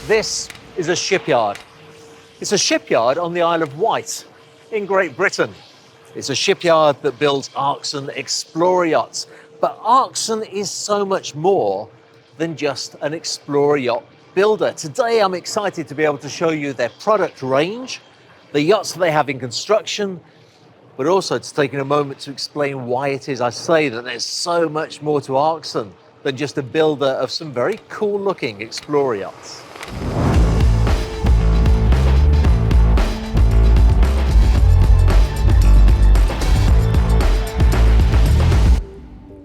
This is a shipyard. It's a shipyard on the Isle of Wight in Great Britain. It's a shipyard that builds Arksen Explorer yachts. But Arksen is so much more than just an Explorer yacht builder. Today, I'm excited to be able to show you their product range, the yachts that they have in construction, but also to take a moment to explain why it is I say that there's so much more to Arksen than just a builder of some very cool looking Explorer yachts.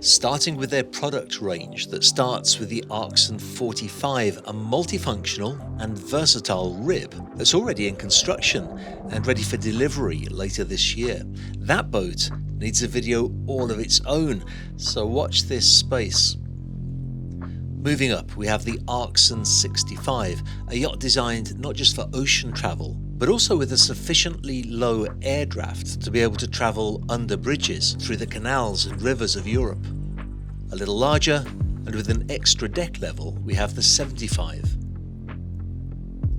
Starting with their product range that starts with the Arksen 45, a multifunctional and versatile rib that's already in construction and ready for delivery later this year. That boat needs a video all of its own, so watch this space. Moving up, we have the Arksen 65, a yacht designed not just for ocean travel, but also with a sufficiently low air draft to be able to travel under bridges through the canals and rivers of Europe. A little larger, and with an extra deck level, we have the 75.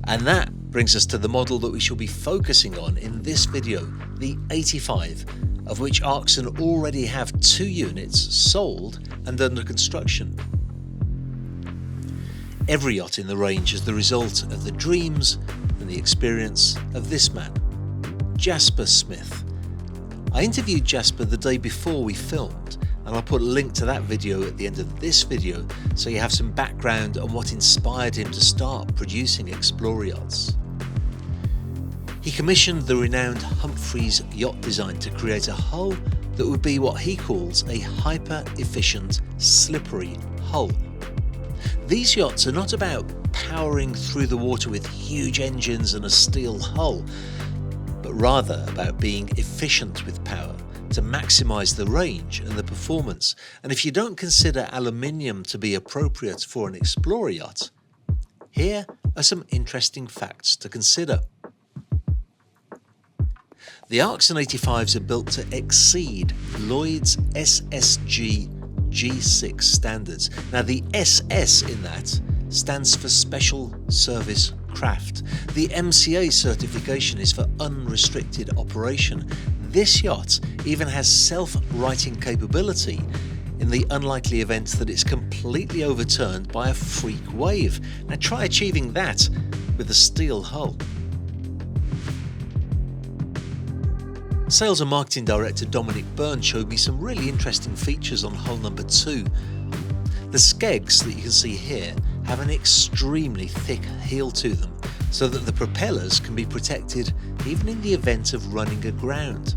And that brings us to the model that we shall be focusing on in this video, the 85, of which Arksen already have 2 units sold and under construction. Every yacht in the range is the result of the dreams and the experience of this man, Jasper Smith. I interviewed Jasper the day before we filmed, and I'll put a link to that video at the end of this video so you have some background on what inspired him to start producing Explorer yachts. He commissioned the renowned Humphreys yacht design to create a hull that would be what he calls a hyper-efficient, slippery hull. These yachts are not about powering through the water with huge engines and a steel hull, but rather about being efficient with power to maximise the range and the performance. And if you don't consider aluminium to be appropriate for an Explorer yacht, here are some interesting facts to consider. The Arksen 85s are built to exceed Lloyd's SSG G6 standards. Now the SS in that stands for Special Service Craft. The MCA certification is for unrestricted operation. This yacht even has self-righting capability in the unlikely event that it's completely overturned by a freak wave. Now try achieving that with a steel hull. Sales and Marketing Director Dominic Byrne showed me some really interesting features on hull number 2. The skegs that you can see here have an extremely thick heel to them, so that the propellers can be protected even in the event of running aground.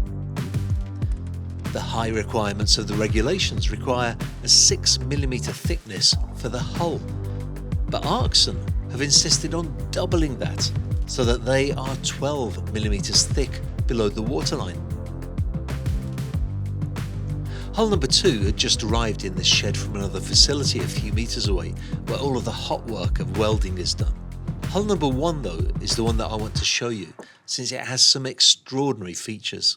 The high requirements of the regulations require a 6mm thickness for the hull, but Arksen have insisted on doubling that so that they are 12mm thick below the waterline. Hull number 2 had just arrived in this shed from another facility a few metres away, where all of the hot work of welding is done. Hull number 1 though is the one that I want to show you, since it has some extraordinary features.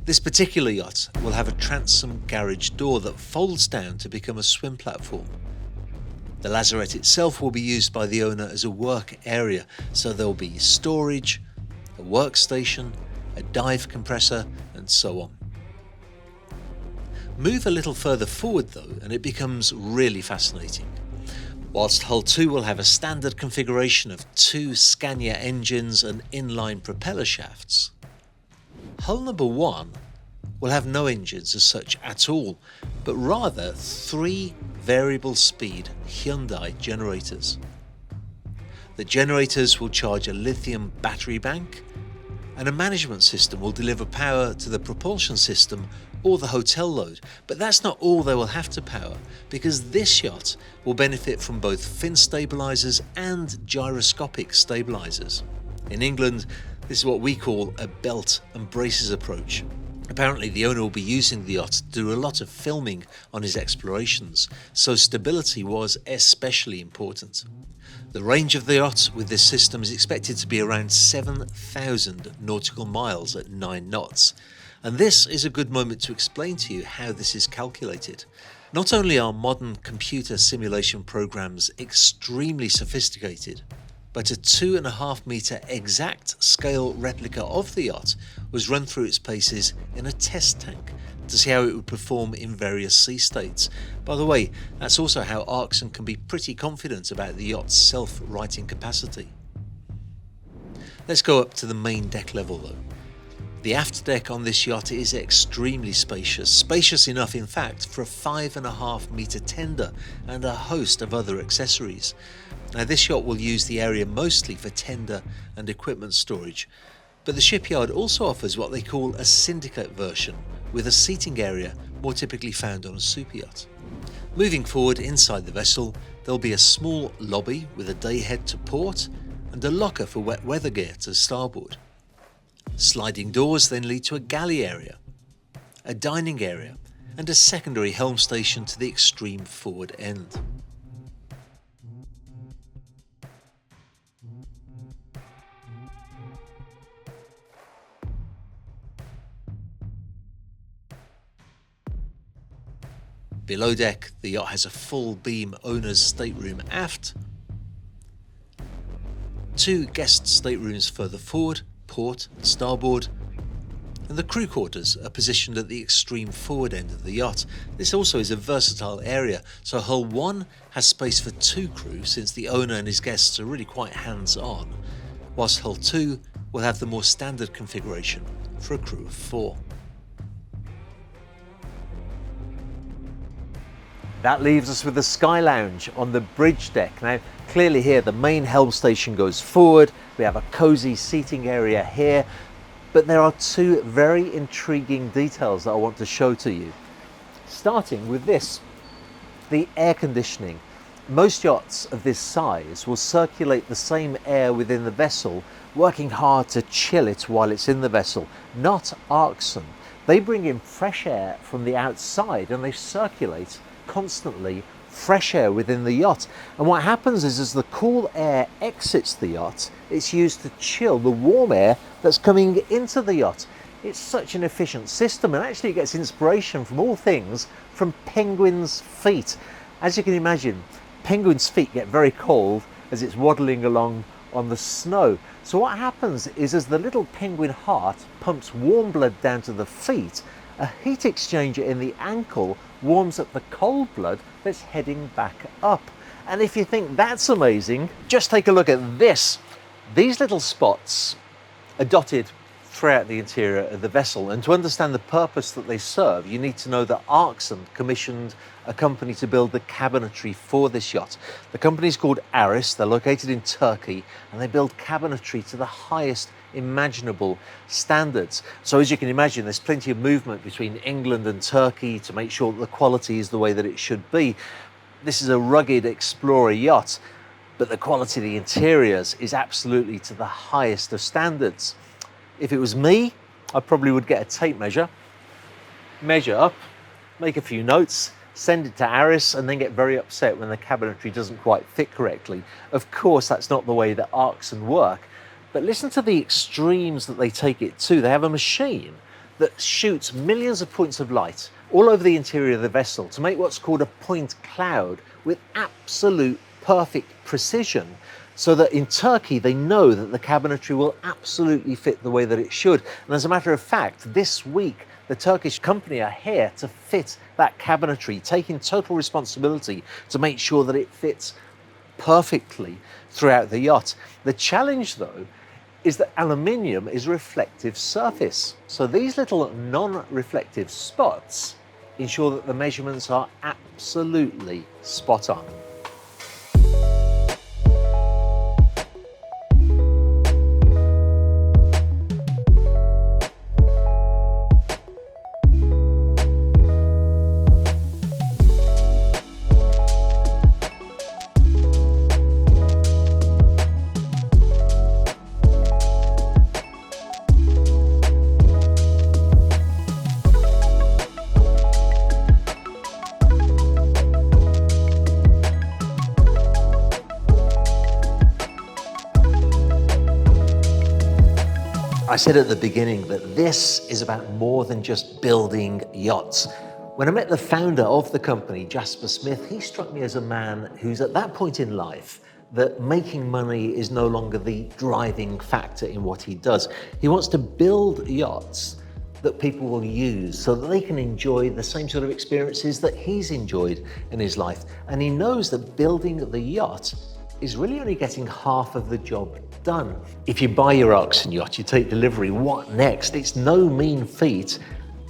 This particular yacht will have a transom garage door that folds down to become a swim platform. The lazarette itself will be used by the owner as a work area, so there'll be storage, a workstation, a dive compressor, and so on. Move a little further forward though, and it becomes really fascinating. Whilst Hull 2 will have a standard configuration of 2 Scania engines and inline propeller shafts, Hull number 1 will have no engines as such at all, but rather 3 variable speed Hyundai generators. The generators will charge a lithium battery bank, and a management system will deliver power to the propulsion system or the hotel load. But that's not all they will have to power, because this yacht will benefit from both fin stabilizers and gyroscopic stabilizers. In England, this is what we call a belt and braces approach. Apparently the owner will be using the yacht to do a lot of filming on his explorations, so stability was especially important. The range of the yacht with this system is expected to be around 7,000 nautical miles at 9 knots. And this is a good moment to explain to you how this is calculated. Not only are modern computer simulation programs extremely sophisticated, but a 2.5 metre exact scale replica of the yacht was run through its paces in a test tank to see how it would perform in various sea states. By the way, that's also how Arksen can be pretty confident about the yacht's self-righting capacity. Let's go up to the main deck level though. The aft deck on this yacht is extremely spacious enough in fact for a 5.5 metre tender and a host of other accessories. Now this yacht will use the area mostly for tender and equipment storage, but the shipyard also offers what they call a syndicate version, with a seating area more typically found on a super yacht. Moving forward inside the vessel, there'll be a small lobby with a dayhead to port and a locker for wet weather gear to starboard. Sliding doors then lead to a galley area, a dining area, and a secondary helm station to the extreme forward end. Below deck, the yacht has a full beam owner's stateroom aft, 2 guest staterooms further forward, port and starboard, and the crew quarters are positioned at the extreme forward end of the yacht. This also is a versatile area, so hull 1 has space for 2 crew since the owner and his guests are really quite hands-on, whilst hull 2 will have the more standard configuration for a crew of 4. That leaves us with the Sky Lounge on the bridge deck. Now, clearly here the main helm station goes forward, we have a cosy seating area here, but there are 2 very intriguing details that I want to show to you. Starting with this, the air conditioning. Most yachts of this size will circulate the same air within the vessel, working hard to chill it while it's in the vessel. Not Arksen. They bring in fresh air from the outside and they circulate constantly fresh air within the yacht, and what happens is as the cool air exits the yacht, it's used to chill the warm air that's coming into the yacht. It's such an efficient system, and actually it gets inspiration from all things from penguins' feet. As you can imagine, penguins' feet get very cold as it's waddling along on the snow. So what happens is as the little penguin heart pumps warm blood down to the feet, a heat exchanger in the ankle warms up the cold blood that's heading back up. And if you think that's amazing, just take a look at this. These little spots are dotted throughout the interior of the vessel, and to understand the purpose that they serve, you need to know that Arksen commissioned a company to build the cabinetry for this yacht. The company is called Aris, they're located in Turkey, and they build cabinetry to the highest imaginable standards. So as you can imagine, there's plenty of movement between England and Turkey to make sure that the quality is the way that it should be. This is a rugged explorer yacht, but the quality of the interiors is absolutely to the highest of standards. If it was me, I probably would get a tape measure, measure up, make a few notes, send it to Aris, and then get very upset when the cabinetry doesn't quite fit correctly. Of course, that's not the way that Arksen work, but listen to the extremes that they take it to. They have a machine that shoots millions of points of light all over the interior of the vessel to make what's called a point cloud with absolute perfect precision, so that in Turkey they know that the cabinetry will absolutely fit the way that it should. And as a matter of fact, this week the Turkish company are here to fit that cabinetry, taking total responsibility to make sure that it fits perfectly throughout the yacht. The challenge though is that aluminium is a reflective surface. So these little non-reflective spots ensure that the measurements are absolutely spot on. I said at the beginning that this is about more than just building yachts. When I met the founder of the company, Jasper Smith, he struck me as a man who's at that point in life that making money is no longer the driving factor in what he does. He wants to build yachts that people will use so that they can enjoy the same sort of experiences that he's enjoyed in his life. And he knows that building the yacht is really only getting half of the job done. If you buy your Arksen yacht, you take delivery, what next? It's no mean feat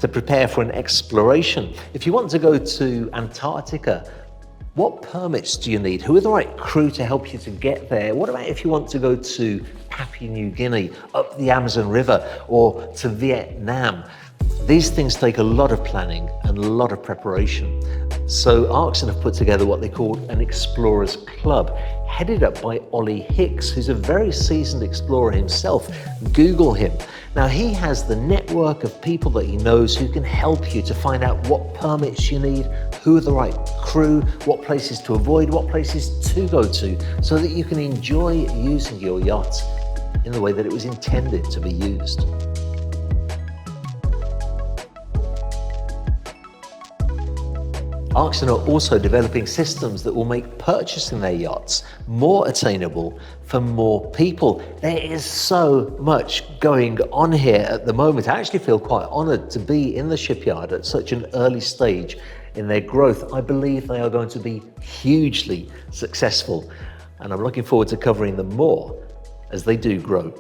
to prepare for an exploration. If you want to go to Antarctica, what permits do you need? Who are the right crew to help you to get there? What about if you want to go to Papua New Guinea, up the Amazon River, or to Vietnam? These things take a lot of planning and a lot of preparation. So Arksen have put together what they call an Explorers Club, headed up by Ollie Hicks, who's a very seasoned explorer himself. Google him. Now he has the network of people that he knows who can help you to find out what permits you need, who are the right crew, what places to avoid, what places to go to, so that you can enjoy using your yacht in the way that it was intended to be used. Arksen are also developing systems that will make purchasing their yachts more attainable for more people. There is so much going on here at the moment. I actually feel quite honored to be in the shipyard at such an early stage in their growth. I believe they are going to be hugely successful, and I'm looking forward to covering them more as they do grow.